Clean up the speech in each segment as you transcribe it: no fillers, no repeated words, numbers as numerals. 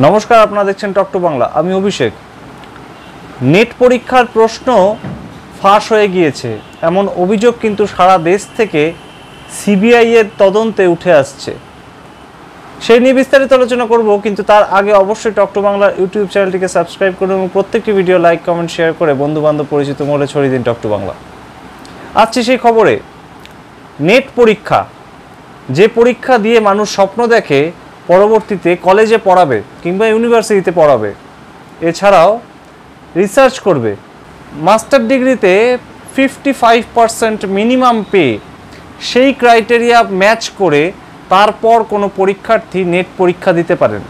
নমস্কার, আপনারা দেখছেন টক টু বাংলা। আমি অভিষেক। নেট পরীক্ষার প্রশ্ন ফাঁস হয়ে গিয়েছে এমন অভিযোগ কিন্তু সারা দেশ থেকে সিবিআই এর তদন্তে উঠে আসছে। সেই নিয়ে বিস্তারিত আলোচনা করব, কিন্তু তার আগে অবশ্যই টক টু বাংলার ইউটিউব চ্যানেলটিকে সাবস্ক্রাইব করুন এবং প্রত্যেকটি ভিডিও লাইক, কমেন্ট, শেয়ার করে বন্ধুবান্ধব পরিচিত মহলে ছড়িয়ে দিন টক টু বাংলা। আসছে সেই খবরে, নেট পরীক্ষা, যে পরীক্ষা দিয়ে মানুষ স্বপ্ন দেখে পরবর্তীতে কলেজে পড়াবে কিংবা ইউনিভার্সিটিতে পড়াবে, এছাড়াও রিসার্চ করবে, মাস্টার ডিগ্রিতে 55% মিনিমাম পে, সেই ক্রাইটেরিয়া ম্যাচ করে তারপর কোনো পরীক্ষার্থী নেট পরীক্ষা দিতে পারেন।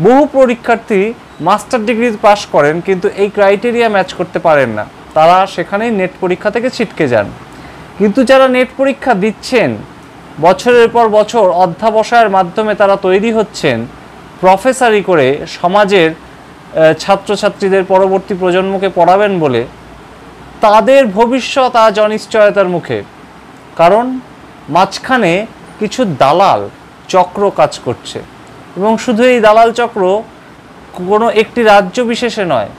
বহু পরীক্ষার্থী মাস্টার ডিগ্রি পাস করেন কিন্তু এই ক্রাইটেরিয়া ম্যাচ করতে পারেন না, তারা সেখানেই নেট পরীক্ষা থেকে ছিটকে যান। কিন্তু যারা নেট পরীক্ষা দিচ্ছেন, বছরের পর বছর অধ্যাবসায়ের মাধ্যমে তারা তৈরি হচ্ছেন প্রফেসরি করে সমাজের ছাত্রছাত্রীদের পরবর্তী প্রজন্মকে পড়াবেন বলে, তাদের ভবিষ্যৎ আজ অনিশ্চয়তার মুখে। কারণ মাঝখানে কিছু দালাল চক্র কাজ করছে, এবং শুধু এই দালাল চক্র কোনো একটি রাজ্য বিশেষে নয়,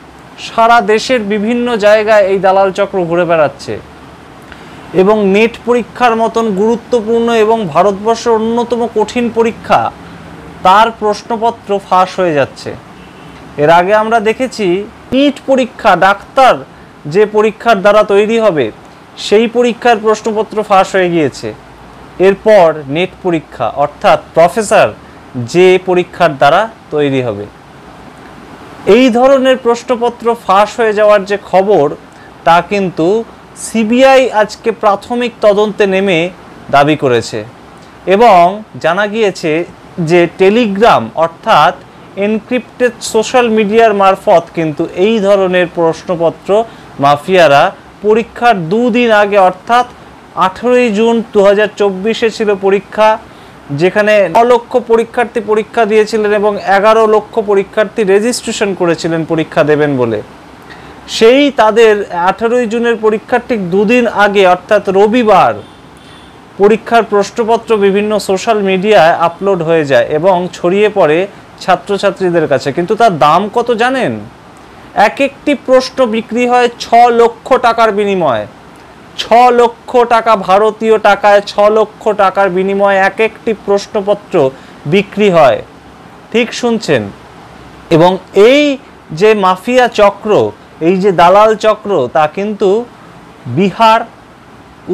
সারা দেশের বিভিন্ন জায়গায় এই দালাল চক্র ঘুরে বেড়াচ্ছে। এবং নেট পরীক্ষার মতন গুরুত্বপূর্ণ এবং ভারতবর্ষের অন্যতম কঠিন পরীক্ষা, তার প্রশ্নপত্র ফাঁস হয়ে যাচ্ছে। এর আগে আমরা দেখেছি নিট পরীক্ষা, ডাক্তার যে পরীক্ষার দ্বারা তৈরি হবে, সেই পরীক্ষার প্রশ্নপত্র ফাঁস হয়ে গিয়েছে। এরপর নেট পরীক্ষা, অর্থাৎ প্রফেসর যে পরীক্ষার দ্বারা তৈরি হবে। এই ধরনের প্রশ্নপত্র ফাঁস হয়ে যাওয়ার যে খবর, তা কিন্তু সিবিআই আজকে প্রাথমিক তদন্তে নেমে দাবি করেছে। এবং জানা গিয়েছে যে টেলিগ্রাম অর্থাৎ এনক্রিপ্টেড সোশ্যাল মিডিয়ার মারফত কিন্তু এই ধরনের প্রশ্নপত্র মাফিয়ারা পরীক্ষার দুদিন আগে, অর্থাৎ 18ই জুন 2024 ছিল পরীক্ষা, যেখানে 9 লক্ষ পরীক্ষার্থী পরীক্ষা দিয়েছিলেন এবং 11 লক্ষ পরীক্ষার্থী রেজিস্ট্রেশন করেছিলেন পরীক্ষা দেবেন বলে। সেই তাদের 18ই জুনের পরীক্ষার ঠিক দুদিন আগে, অর্থাৎ রবিবার, পরীক্ষার প্রশ্নপত্র বিভিন্ন সোশ্যাল মিডিয়ায় আপলোড হয়ে যায় এবং ছড়িয়ে পড়ে ছাত্রছাত্রীদের কাছে। কিন্তু তার দাম কত জানেন? এক একটি প্রশ্ন বিক্রি হয় 6 লক্ষ টাকার বিনিময়ে। 6 লক্ষ টাকা, ভারতীয় টাকায় 6 লক্ষ টাকার বিনিময়ে এক একটি প্রশ্নপত্র বিক্রি হয়। ঠিক শুনছেন। এবং এই যে মাফিয়া চক্র, এই যে দালাল চক্র, তা কিন্তু বিহার,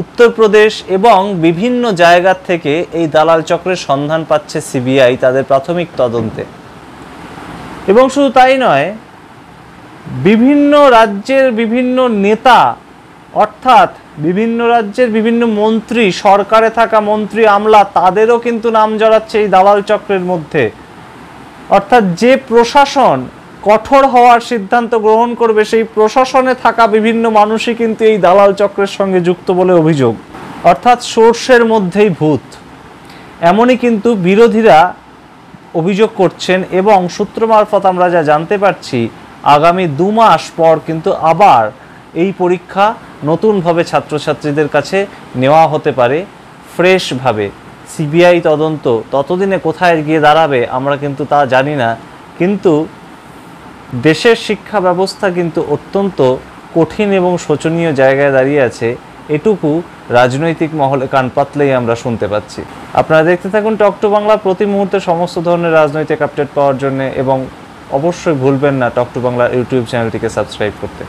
উত্তরপ্রদেশ এবং বিভিন্ন জায়গা থেকে এই দালাল চক্রের সন্ধান পাচ্ছে সিবিআই তাদের প্রাথমিক তদন্তে। এবং শুধু তাই নয়, বিভিন্ন রাজ্যের বিভিন্ন নেতা, অর্থাৎ বিভিন্ন রাজ্যের বিভিন্ন মন্ত্রী, সরকারে থাকা মন্ত্রী আমলা, তাদেরও কিন্তু নাম জড়াচ্ছে এই দালাল চক্রের মধ্যে। অর্থাৎ যে প্রশাসন কঠোর হওয়ার সিদ্ধান্ত গ্রহণ করবে, সেই প্রশাসনে থাকা বিভিন্ন মানুষই কিন্তু এই দালাল চক্রের সঙ্গে যুক্ত বলে অভিযোগ। অর্থাৎ সর্ষের মধ্যেই ভূত, এমনই কিন্তু বিরোধীরা অভিযোগ করছেন। এবং সূত্র মারফত আমরা যা জানতে পারছি, আগামী 2 মাস পর কিন্তু আবার এই পরীক্ষা নতুনভাবে ছাত্রছাত্রীদের কাছে নেওয়া হতে পারে, ফ্রেশভাবে। সিবিআই তদন্ত ততদিনে কোথায় গিয়ে দাঁড়াবে আমরা কিন্তু তা জানি না, কিন্তু দেশের শিক্ষা ব্যবস্থা কিন্তু অত্যন্ত কঠিন এবং শোচনীয় জায়গায় দাঁড়িয়ে আছে, এটুকু রাজনৈতিক মহলে কান পাতলেই আমরা শুনতে পাচ্ছি। আপনারা দেখতে থাকুন টক টু বাংলা, প্রতি মুহূর্তে সমস্ত ধরনের রাজনৈতিক আপডেট পাওয়ার জন্য। এবং অবশ্যই ভুলবেন না টক টু বাংলার ইউটিউব চ্যানেলটিকে সাবস্ক্রাইব করতে।